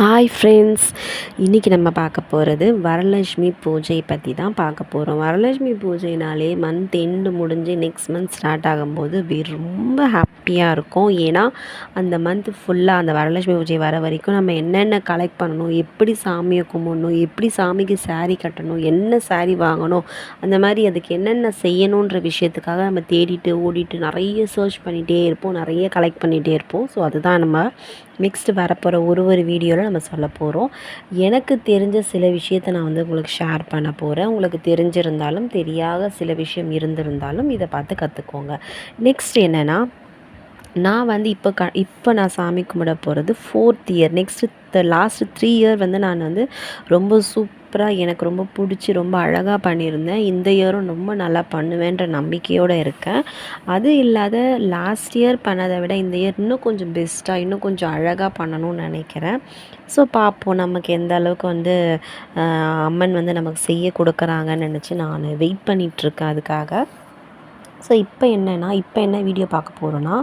Hi friends, இன்றைக்கி நம்ம பார்க்க போகிறது வரலட்சுமி பூஜை பற்றி தான் பார்க்க போகிறோம். வரலட்சுமி பூஜைனாலே மந்த் எண்டு முடிஞ்சு நெக்ஸ்ட் மந்த் ஸ்டார்ட் ஆகும்போது ரொம்ப ஹாப்பியாக இருக்கும். ஏன்னா அந்த மந்த் ஃபுல்லாக அந்த வரலட்சுமி பூஜை வர வரைக்கும் நம்ம என்னென்ன கலெக்ட் பண்ணணும், எப்படி சாமியை கும்பிடணும், எப்படி சாமிக்கு சாரீ கட்டணும், என்ன சாரீ வாங்கணும், அந்த மாதிரி அதுக்கு என்னென்ன செய்யணுன்ற விஷயத்துக்காக நம்ம தேடிட்டு ஓடிட்டு நிறைய சர்ச் பண்ணிகிட்டே இருப்போம், நிறைய கலெக்ட் பண்ணிகிட்டே இருப்போம். ஸோ அதுதான் நம்ம நெக்ஸ்ட்டு வரப்போகிற ஒரு வீடியோவில் நம்ம சொல்ல போகிறோம். எனக்கு தெரிஞ்ச சில விஷயத்தை நான் உங்களுக்கு ஷேர் பண்ண போகிறேன். உங்களுக்கு தெரிஞ்சிருந்தாலும் தெரியாத சில விஷயம் இருந்திருந்தாலும் இதை பார்த்து கற்றுக்கோங்க. நெக்ஸ்ட் என்னென்னா, நான் இப்போ நான் சாமி கும்பிட போகிறது 4th year. Next last 3 year நான் ரொம்ப சூப்பராக எனக்கு ரொம்ப பிடிச்சி ரொம்ப அழகாக பண்ணியிருந்தேன். இந்த இயரும் ரொம்ப நல்லா பண்ணுவேன்ற நம்பிக்கையோடு இருக்கேன். அது இல்லாத லாஸ்ட் இயர் பண்ணதை விட இந்த இயர் இன்னும் கொஞ்சம் பெஸ்ட்டாக இன்னும் கொஞ்சம் அழகாக பண்ணணும்னு நினைக்கிறேன். ஸோ பார்ப்போம் நமக்கு எந்த அளவுக்கு அம்மன் நமக்கு செய்ய கொடுக்குறாங்கன்னு நினச்சி நான் வெயிட் பண்ணிகிட்ருக்கேன் அதுக்காக. ஸோ இப்போ என்ன வீடியோ பார்க்க போகிறோன்னா,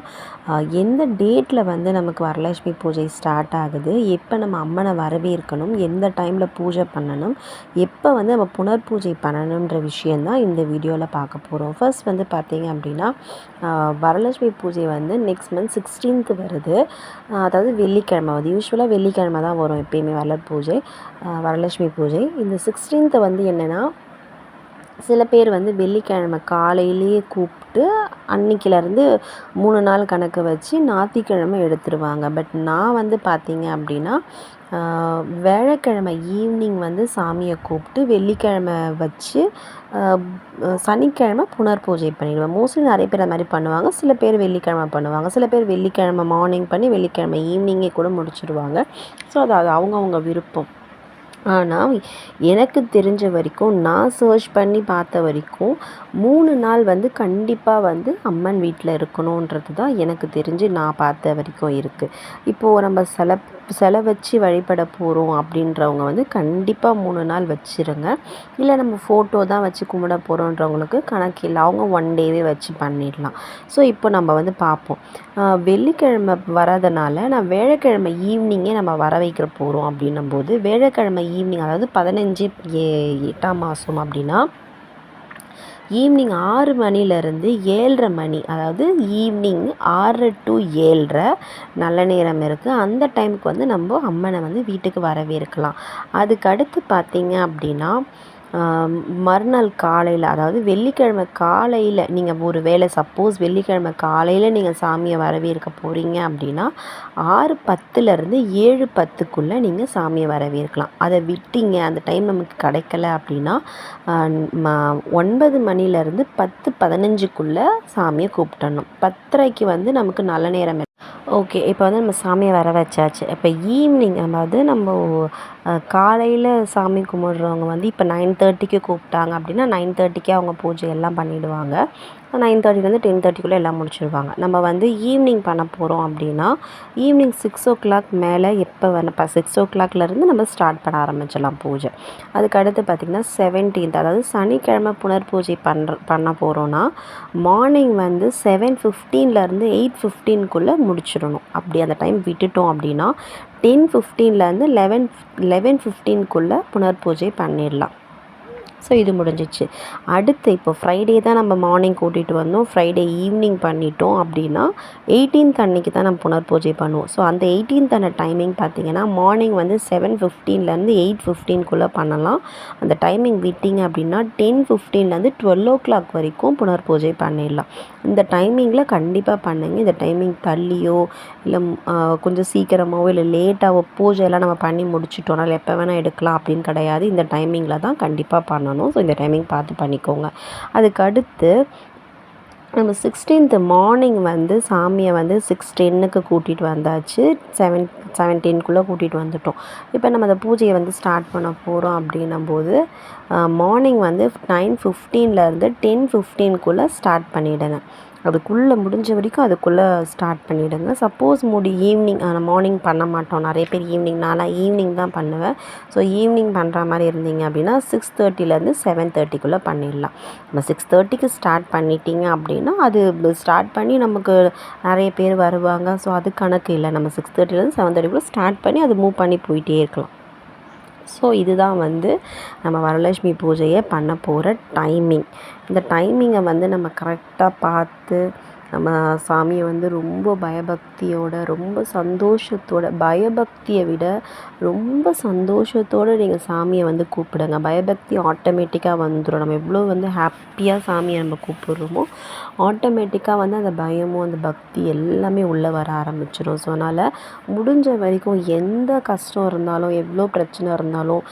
எந்த டேட்டில் நமக்கு வரலட்சுமி பூஜை ஸ்டார்ட் ஆகுது, எப்போ நம்ம அம்மனை வரவேற்கணும், எந்த டைமில் பூஜை பண்ணணும், எப்போ நம்ம புனர்பூஜை பண்ணணுன்ற விஷயந்தான் இந்த வீடியோவில் பார்க்க போகிறோம். ஃபர்ஸ்ட் பார்த்தீங்க அப்படின்னா, வரலட்சுமி பூஜை நெக்ஸ்ட் மந்த் 16th வருது. அதாவது வெள்ளிக்கிழமை வருது. யூஸ்வலாக வெள்ளிக்கிழமை தான் வரும் எப்பயுமே வரலட்சுமி பூஜை. இந்த 16th என்னென்னா, சில பேர் வெள்ளிக்கிழமை காலையிலேயே கூப்பிட்டு அன்றைக்கிலேருந்து 3 நாள் கணக்கு வச்சு ஞாயிற்றுக்கிழமை எடுத்துருவாங்க. பட் நான் பார்த்தீங்க அப்படின்னா, வியாழக்கிழமை ஈவினிங் சாமியை கூப்பிட்டு வெள்ளிக்கிழமை வச்சு சனிக்கிழமை புனர்பூஜை பண்ணிடுவேன். மோஸ்ட்லி நிறைய பேர் அது மாதிரி பண்ணுவாங்க. சில பேர் வெள்ளிக்கிழமை பண்ணுவாங்க, சில பேர் வெள்ளிக்கிழமை மார்னிங் பண்ணி வெள்ளிக்கிழமை ஈவினிங்கே கூட முடிச்சுடுவாங்க. ஸோ அது அவங்கவுங்க விருப்பம். ஆனால் எனக்கு தெரிஞ்ச வரைக்கும், நான் சர்ச் பண்ணி பார்த்த வரைக்கும் 3 நாள் கண்டிப்பாக அம்மன் வீட்டில் இருக்கணுன்றது தான் எனக்கு தெரிஞ்சு நான் பார்த்த வரைக்கும் இருக்குது. இப்போது நம்ம சிலை வச்சு வழிபட போகிறோம் அப்படின்றவங்க கண்டிப்பாக 3 நாள் வச்சுருங்க. இல்லை நம்ம ஃபோட்டோ தான் வச்சு கும்பிட போகிறோன்றவங்களுக்கு கணக்கு இல்லை, அவங்க 1 டேவே வச்சு பண்ணிடலாம். ஸோ இப்போ நம்ம பார்ப்போம். வெள்ளிக்கிழமை வரதுனால நான் வியாழக்கிழமை ஈவினிங்கே நம்ம வர வைக்கிற போகிறோம் அப்படின்னும்போது, வியாழக்கிழமை ஈவினிங் அதாவது 15 8ஆம் மாதம் அப்படின்னா ஈவினிங் 6 மணிலேருந்து 7:30 மணி, அதாவது ஈவினிங் 6 to 7:30 நல்ல நேரம் இருக்குது. அந்த டைமுக்கு நம்ம அம்மனை வீட்டுக்கு வரவேற்கலாம். அதுக்கடுத்து பார்த்திங்க அப்படின்னா, மறுநாள் காலையில், அதாவது வெள்ளிக்கிழமை காலையில் நீங்கள் ஒரு வேளை சப்போஸ் வெள்ளிக்கிழமை காலையில் நீங்கள் சாமியை வரவேற்க போகிறீங்க அப்படின்னா 6:10லேருந்து 7:10க்குள்ளே நீங்கள் சாமியை வரவேற்கலாம். அதை விட்டீங்க, அந்த டைம் நமக்கு கிடைக்கல அப்படின்னா 9 மணிலேருந்து 10:15க்குள்ளே சாமியை கூப்பிட்டணும். 10:30க்கு நமக்கு நல்ல நேரம். ஓகே, இப்போ நம்ம சாமியை வர வச்சாச்சு. இப்போ ஈவினிங் நம்ம காலையில் சாமி கும்பிட்றவங்க இப்போ 9:30க்கு கூப்பிட்டாங்க அப்படின்னா 9:30க்கே அவங்க பூஜை எல்லாம் பண்ணிவிடுவாங்க. 9:30லேருந்து 10:30க்குள்ளே எல்லாம் முடிச்சிடுவாங்க. நம்ம ஈவினிங் பண்ண போகிறோம் அப்படின்னா ஈவினிங் 6 o'clock மேலே எப்போ 6 o'clockலேருந்து நம்ம ஸ்டார்ட் பண்ண ஆரம்பிச்சிடலாம் பூஜை. அதுக்கடுத்து பார்த்திங்கன்னா 17th, அதாவது சனிக்கிழமை புனர்பூஜை பண்ண போகிறோன்னா மார்னிங் 7:15லேருந்து 8:15க்குள்ளே முடிச்சிடணும். அப்படி அந்த டைம் விட்டுட்டோம் அப்படின்னா 10:15லேருந்து 11:15க்குள்ளே புனர்பூஜை பண்ணிடலாம். ஸோ இது முடிஞ்சிச்சு. அடுத்து இப்போ ஃப்ரைடே தான் நம்ம மார்னிங் கூட்டிகிட்டு வந்தோம், ஃப்ரைடே ஈவினிங் பண்ணிட்டோம் அப்படின்னா 18th அன்றைக்கி தான் நம்ம புனர்பூஜை பண்ணுவோம். ஸோ அந்த 18th டைமிங் பார்த்திங்கன்னா மார்னிங் 7:15லேருந்து 8:15க்குள்ளே பண்ணலாம். அந்த டைமிங் விட்டிங்க அப்படின்னா 10:15லேருந்து 12 o'clock வரைக்கும் புனர்பூஜை பண்ணிடலாம். இந்த டைமிங்கில் கண்டிப்பாக பண்ணுங்கள். இந்த டைமிங் தள்ளியோ இல்லை கொஞ்சம் சீக்கிரமாகவோ இல்லை லேட்டாகவோ பூஜையெல்லாம் நம்ம பண்ணி முடிச்சிட்டோம்னா எப்போ வேணால் எடுக்கலாம் அப்படின்னு கிடையாது. இந்த டைமிங்கில் தான் கண்டிப்பாக பண்ணணும். ஸோ இந்த டைமிங் பார்த்து பண்ணிக்கோங்க. அதுக்கடுத்து நம்ம 16th மார்னிங் சாமியை 6:10க்கு கூட்டிகிட்டு வந்தாச்சு. 7:10க்குள்ளே கூட்டிகிட்டு வந்துட்டோம். இப்போ நம்ம அந்த பூஜையை ஸ்டார்ட் பண்ண போகிறோம் அப்படின்னும்போது மார்னிங் 9:15லேருந்து 10:15க்குள்ளே ஸ்டார்ட் பண்ணிவிடுங்க. அதுக்குள்ளே முடிஞ்ச வரைக்கும் அதுக்குள்ளே ஸ்டார்ட் பண்ணிவிடுங்க. சப்போஸ் ஈவினிங் மார்னிங் பண்ண மாட்டோம், நிறைய பேர் ஈவினிங், நான்லாம் ஈவினிங் தான் பண்ணுவேன். ஸோ ஈவினிங் பண்ணுற மாதிரி இருந்தீங்க அப்படின்னா 6:30லேருந்து 7:30க்குள்ளே பண்ணிடலாம். நம்ம 6:30க்கு ஸ்டார்ட் பண்ணிட்டீங்க அப்படின்னா அது ஸ்டார்ட் பண்ணி நமக்கு நிறைய பேர் வருவாங்க. ஸோ அது கணக்கு இல்லை. நம்ம 6:30லேருந்து 7:30க்குள்ளே ஸ்டார்ட் பண்ணி அது மூவ் பண்ணி போயிட்டே இருக்கலாம். ஸோ இதுதான் நம்ம வரலட்சுமி பூஜையை பண்ண போகிற டைமிங். இந்த டைமிங்கை நம்ம கரெக்டாக பார்த்து நம்ம சாமியை ரொம்ப பயபக்தியோட, ரொம்ப சந்தோஷத்தோட, பயபக்தியை விட ரொம்ப சந்தோஷத்தோடு நீங்கள் சாமியை கூப்பிடுங்க. பயபக்தி ஆட்டோமேட்டிக்காக வந்துடும். நம்ம எவ்வளோ ஹாப்பியாக சாமியை நம்ம கூப்பிடுறோமோ ஆட்டோமேட்டிக்காக அந்த பயமும் அந்த பக்தி எல்லாமே உள்ளே வர ஆரம்பிச்சிடும். ஸோ அதனால் முடிஞ்ச வரைக்கும் எந்த கஷ்டம் இருந்தாலும், எவ்வளோ பிரச்சனை இருந்தாலும்,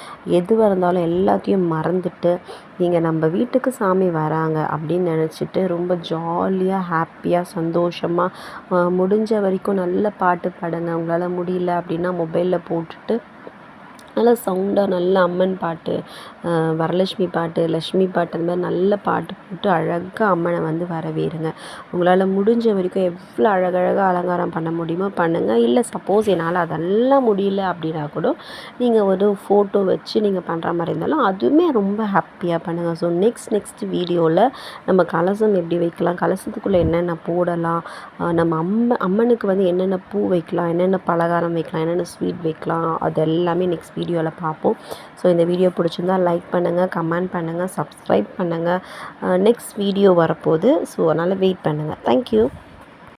எதுவாக இருந்தாலும் எல்லாத்தையும் மறந்துட்டு நீங்கள் நம்ம வீட்டுக்கு சாமி வராங்க அப்படின்னு நினச்சிட்டு ரொம்ப ஜாலியாக, ஹாப்பியாக, சந்தோஷமாக முடிஞ்ச வரைக்கும் நல்ல பாட்டு பாடுங்க. உங்களால் முடியல அப்படின்னா மொபைலில் போட்டுட்டு நல்லா சவுண்டாக நல்ல அம்மன் பாட்டு, வரலட்சுமி பாட்டு, லக்ஷ்மி பாட்டு, அந்த மாதிரி நல்ல பாட்டு போட்டு அழகாக அம்மனை வரவேறுங்க. உங்களால் முடிஞ்ச வரைக்கும் எவ்வளோ அழகழகாக அலங்காரம் பண்ண முடியுமோ பண்ணுங்கள். இல்லை சப்போஸ் என்னால் அதெல்லாம் முடியல அப்படின்னா கூட நீங்கள் ஒரு ஃபோட்டோ வச்சு நீங்கள் பண்ணுற மாதிரி இருந்தாலும் அதுவுமே ரொம்ப ஹாப்பியாக பண்ணுங்கள். ஸோ நெக்ஸ்ட் வீடியோவில் நம்ம கலசம் எப்படி வைக்கலாம், கலசத்துக்குள்ளே என்னென்ன போடலாம், நம்ம அம்மனுக்கு என்னென்ன பூ வைக்கலாம், என்னென்ன பலகாரம் வைக்கலாம், என்னென்ன ஸ்வீட் வைக்கலாம், அது எல்லாமே நெக்ஸ்ட் வீடியோவில் பார்ப்போம். ஸோ இந்த வீடியோ பிடிச்சிருந்தால் லைக் பண்ணுங்கள், கமெண்ட் பண்ணுங்கள், சப்ஸ்கிரைப் பண்ணுங்கள். நெக்ஸ்ட் வீடியோ வரப்போகுது. ஸோ அதனால் வெயிட் பண்ணுங்கள். தேங்க்யூ.